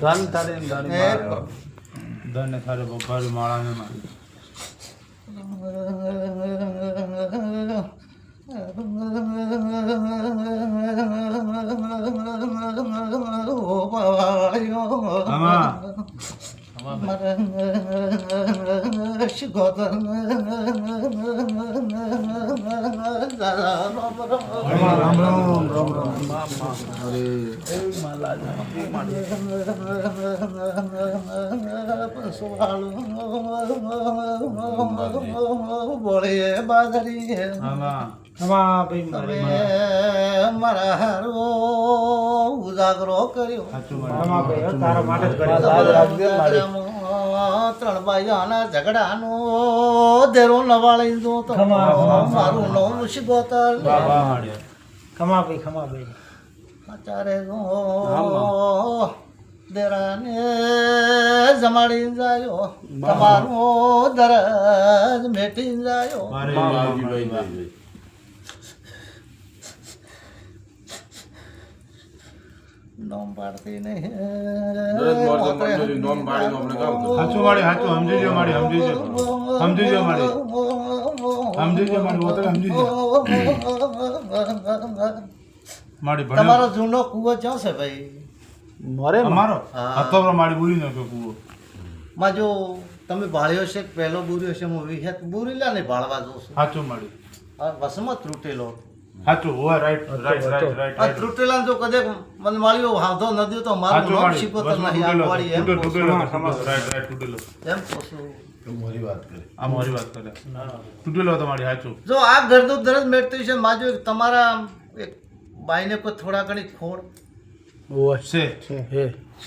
ધન તારે ગાડી ધન તારે બપારી માળાને મારી બોલે બાદરી મારા હારો ઉજાગરો કર્યો ત્રણ ભાઈઓના ઝઘડાનો દેરો નવાળી દો તો મારું નામ શિગોતર ચારે દેરાને જમાડી જાયો તમારો દરજ મેટી જાયો નોમ પાડતી નહીં હાચું માડી હાચું સમજી જો માડી સમજી જો માડી ઓતરે સમજી જો માડી ભણે તમારો જૂનો કૂવો ક્યાં છે ભાઈ મરે અમારો હતો માડી બુરી નો કૂવો માં જો તમે ભાળ્યો છે પહેલો બુર્યો છે હું વિહત બુરીલા ને ભાળવા જોશો હાચું માડી વસમાં ત્રુટેલો હાચું હોય રાઈટ આ ત્રુટેલા જો કદે મન માળ્યો હાંધો નદી તો મારું નામ શીખોતર નહીં આ વાળી એમ રાઈટ તૂટેલો એમ પોસું મોરી વાત કરે તૂટેલો તમારી હાચું જો આ ગરદો દરજ મેટતી છે માજો તમારા એક બાઈને કોઈ થોડા ઘણી ખોડ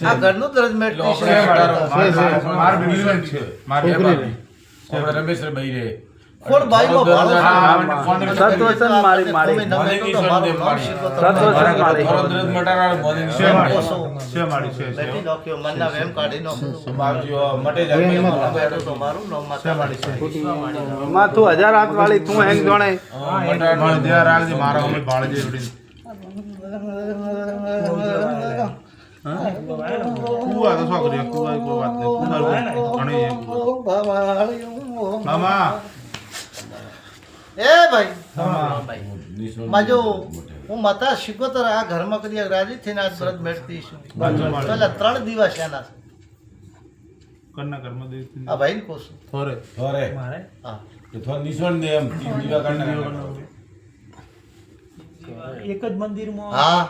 આ ઘરનું દરજ મેટતી છે માર બીજો છે માર રમેશ ભાઈ રે ખોડ બાઈનો ભાળો સતવસન મારી મારી સતવસન મારી ધરજ મટારા મોદી છે મારી છે બેટી નોખ્યો મનના વેમ કાઢી નો મારજો મટે જાય બેઠો તો મારું નામ છે મારી છે માં તું 1000 હાથ વાળી તું હેંગ જોણે મટારા ધ્યાન રાખજે મારા અમે બાળજે ઉડી કુવા તો શું કરીએ કુવા કોઈ વાત નહીં કુવા ઘણી મામા એ ભાઈ માજો હું માતા શીખોતર આ ઘરમાં કરી રાજી થઈને આ વ્રત બેઠતી છું પેલા 3 દિવસ એના કરના કર્મ દે આ ભાઈ કોશું થોરે મારે હા તો થોડ નિસણ દે એમ 3 દીવા કરના એક જ મંદિરમાં હા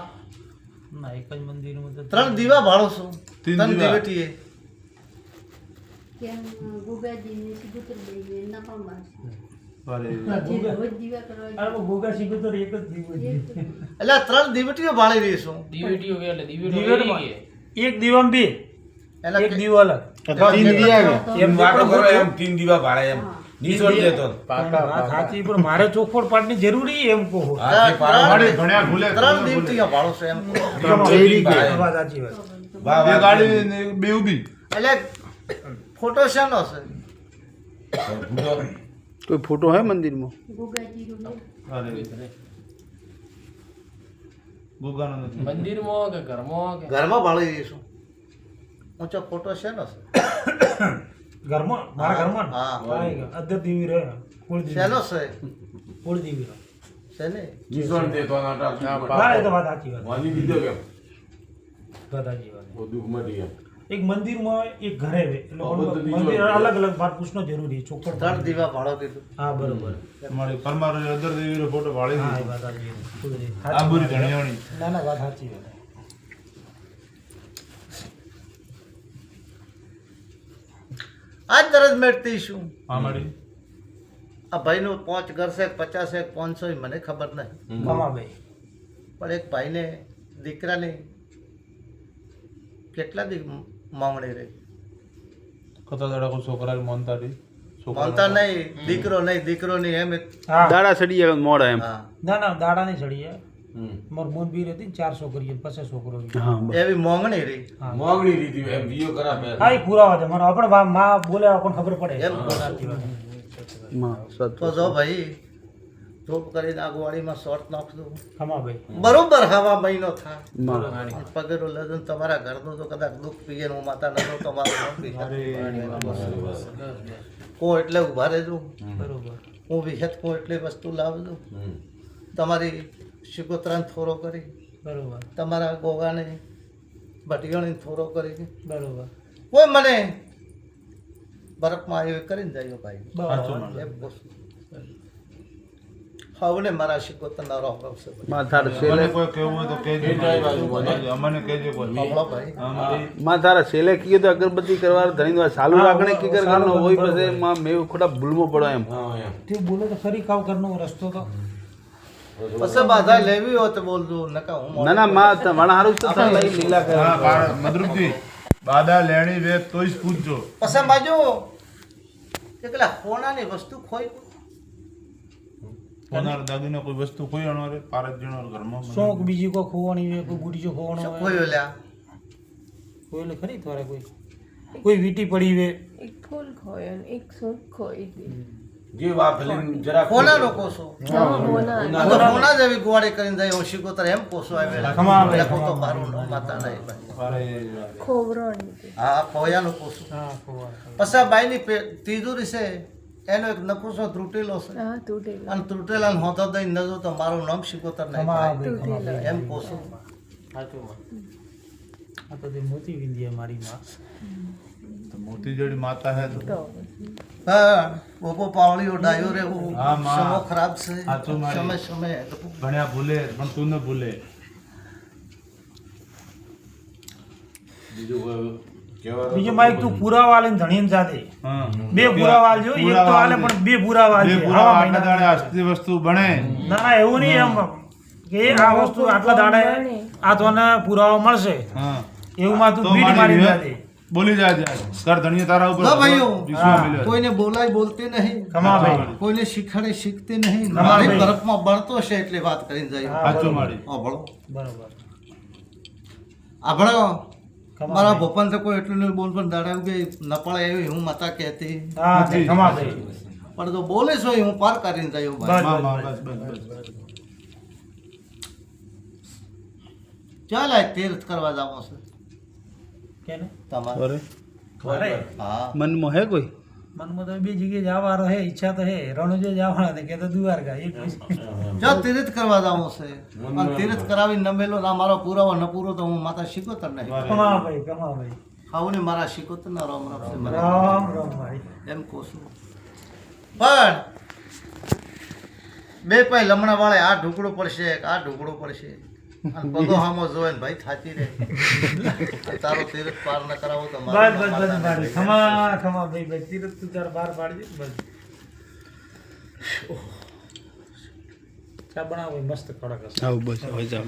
ના એક જ મંદિરમાં તો 3 દીવા ભાળો છું 3 3 દીવા. દીવેટીએ કેમ ગુગાજીને સિગુતર બેને નફા મારશે અરે રોજ દીવા કરવા અરે ગોગા શીખો તો એક જ દીવો છે. એટલે આ 3 દીવેટીઓ ભાળી રહી છું દીવેટમાં એક દીવામાં બે એટલે એક દીવો અલગ એમ વાતો કરો એમ 3 દીવા ભાળે એમ નિસણ દે તો વાત સાચી પણ મારે ચોખવટ પાડની જરૂરી એમ કહો મારી ઘણ્યા ભૂલે 3 દીવટીઓ ભાળો છું એમ વાત સાચી વાત બે ગાડી ને બે ઊભી એટલે ફોટો શાનો છે કોઈ ફોટો હે મંદિરમાં ગુગાજી નો અરે ગોગાનો નથી મંદિરમાં કે ઘરમાં કે ઘરમાં ભાળી રહી છું ઊંચો ફોટો શાનો છે ઘરમાં મારા ઘરમાં ને? હા અધર દીવી રહે કુળ દીવી શાનો છે કુળ દીવી રહે છે ને નિસણ દે તો ના એ તો વાત સાચી વાત માની દીધો કેમ વાત સાચી વાત ઓ દુઃખ મટી એમ એક મંદિરમાં એક ઘરે હોય એટલે બધું મંદિર અલગ અલગ વાત પૂછનો જરૂરી છે ચોખવટ 3 દીવા ભાળો કીધું હા બરોબર મારી પરમાર અદર દેવીનો ફોટો વાળી હા એ દીધો વાત સાચી કુળ દીવી. આ બુરી ધણિયાણી ના ના વાત સાચી વાત આજ દરજ મેટતી છું હા મારી આ ભાઈનું 5 ઘર છે 50 છે 500 મને ખબર નહીં કમાભાઈ પણ એક ભાઈને દીકરાને કેટલા દી માંગણી રહી કતા દાડા કોઈ છોકરા મોનતા દી માનતા નહીં દીકરો નહીં એમ એક હા દાડા સડી આવે મોડા એમ હા ના ના દાડા નહીં ચડીએ મોર મોન બી હતી ને 4 છોકરીઓ 50 છોકરો હા એવી માંગણી રહી મોંગણી રીતિ એમ વિયો ખરાબ એમ હા એ પુરાવા છે મને આપણે માં બોલે આપણને ખબર પડે એમ સાચી વાત. તો જો ભાઈ ધૂપ કરીને આગવાડીમાં શોર્ટ નાખજો ખમા ભાઈ બરોબર હવા મહિનો થાય પગેરો લેજો ને તમારા ઘરનું તો કદાચ દુઃખ પીએ ને હું માતા નતો તમારું નામ પી કોઈ એટલે ઉભા રહેજો બરોબર હું વિહેત કોઈ એટલી વસ્તુ લાવજો તમારી શિકોત્રાને થોરો કરી બરોબર તમારા ગોગાને ભટિયાણીને થોરો કરી બરોબર કોઈ મને બરફમાં આવ્યો એ કરીને જાય ભાઈ બરોબર એમ કહું છું. હવે મારા શિકોતરના રોહ આવશે મને કોઈ કહેવું હોય તો કહેજો અમને કહેજો કોઈ હમણાં ભાઈ માં તારા છેલ્લે કીધું તો અગરબત્તી કરવા ધણી વાર ચાલુ રાખણે કી કરવાનો હોય પછી માં મેં ખોટા ભૂલવો પડો એમ તે બોલે તો ખરી કાવ કરનો રસ્તો તો પછી બાધા લેવી હોય તો બોલજો નકા હું ના ના માં તમારા હારું જ તો તમે લઈ લીલા કરે મધુરજી બાધા લેણી વે તો જ પૂછજો પછી બાજુ એકલા સોનાની વસ્તુ ખોઈ કોનાર દાદીને કોઈ વસ્તુ કોઈ અણવારે પારત જણો ઘરમાં શોખ બીજી કોઈ ખોવાની હોય કોઈ ગુડીજો ખોવાનો હોય ખોઈ લ્યા કોઈ એટલે ખરી થોરે કોઈ વીટી પડી વે એક ફૂલ ખોયો ને એક સૂટ ખોઈ દી જે વાપરીને જરા કોના લોકો છો હોના આ તો સોના જેવી ગોવાળી કરીને જાય હું શિકોતર એમ કોસો આવેલા ખમા ભાઈ, લખો તો મારું નામ માતા નહીં ભાઈ ખોબરોની દી હા ખોયાનું કોસું હા ખોવા પછી આ બાઈની તિજોરી છે એનો એક નકુસો ત્રુટેલો છે હા તૂટેલા અને ત્રુટેલા હોતો દઈને નજો તો મારું નામ શિકોતર નહીં ખમા ભાઈ. ભાઈ ખમા ભાઈ. એમ કોસું સાચું માં. આ તો તે મોતી વિંધી મારી માં તો મોતી જોડી માતા હે તો તો હા બોપો પાવળીઓ ડાયો રે હું હા, માં. સમો ખરાબ છે સાચું મારી. સમય સમય ભણ્યા ભૂલે પણ તું ન ભૂલે બીજું કોઈ કહેવાનું બીજો માઈક તું પુરાવા લઈને ધણીને જાતે હા બે પુરાવા આલજો એક તો આલે પણ બે પુરાવા બે આલજે. પૂરા હા, આટલા દાડે આસ્તી વસ્તુ બને ના ના એવું નહીં એમ કે આ વસ્તુ આટલા દાડે આ તો પુરાવો મળશે હા એવું માં તું તો બીટ મારી મારી વિવેક જાતે બોલી જાજે કર ધણીએ તારા ઉપર ના ભાઈઓ. વિશ્વાસ હા. મિલ્યો છે. કોઈને બોલાય બોલતે નહીં ખમા ભાઈ કોઈને શીખવાડે શીખતે નહીં ખમા મારી ભાઈ. બરફમાં બળતો છે એટલે વાત કરીને જાય હા, સાચું બરોબર. મારી આભળો બરોબર આભળો ખમા મારા ભાઈ. ભોપાલ તો કોઈ એટલું નહીં બોલ પણ દાડાયું કે ન પડે એવી હું માતા કહેતી હા તે ખમા ભાઈ પણ તો બોલે છો એ હું પાર કરીને જાય બસ. ભાઈ માં, માં, બસ બસ બસ ચાલ આ તીર્થ કરવા જાવ છે કેને તમારે અરે હા મનમાં હે કોઈ મનમાં તો બે જગ્યાએ જવાનો હે ઈચ્છા તો હે રણુજે જવાના તે કે તો દ્વારકા એટલું જ. જો તીર્થ કરવા જાવ છે અને તીર્થ કરાવી નમેલો ના મારો પુરાવો ન પૂરો તો હું માતા શીખોતર નહીં ખમા ભાઈ ખમા ભાઈ ખાવું મારા શીખોતર ના રામ રામ છે મને. રામ રામ ભાઈ એમ કહું છું પણ બે પાય લમણા વાળે આ ઢુકડો પડશે આ ઢુકડો પડશે અને પગો હામો જોવે ને ભાઈ થાચી રહે તારો તીર્થ પાર ન કરાવો તો બસ મારું બસ નામ બસ માતા ભાઈ નહીં. ખમા ખમા ભાઈ ભાઈ તીરથ તું તાર બહાર પાડજે બસ ચા બનાવો મસ્ત કડક હશે આવું બસ હવે જાવ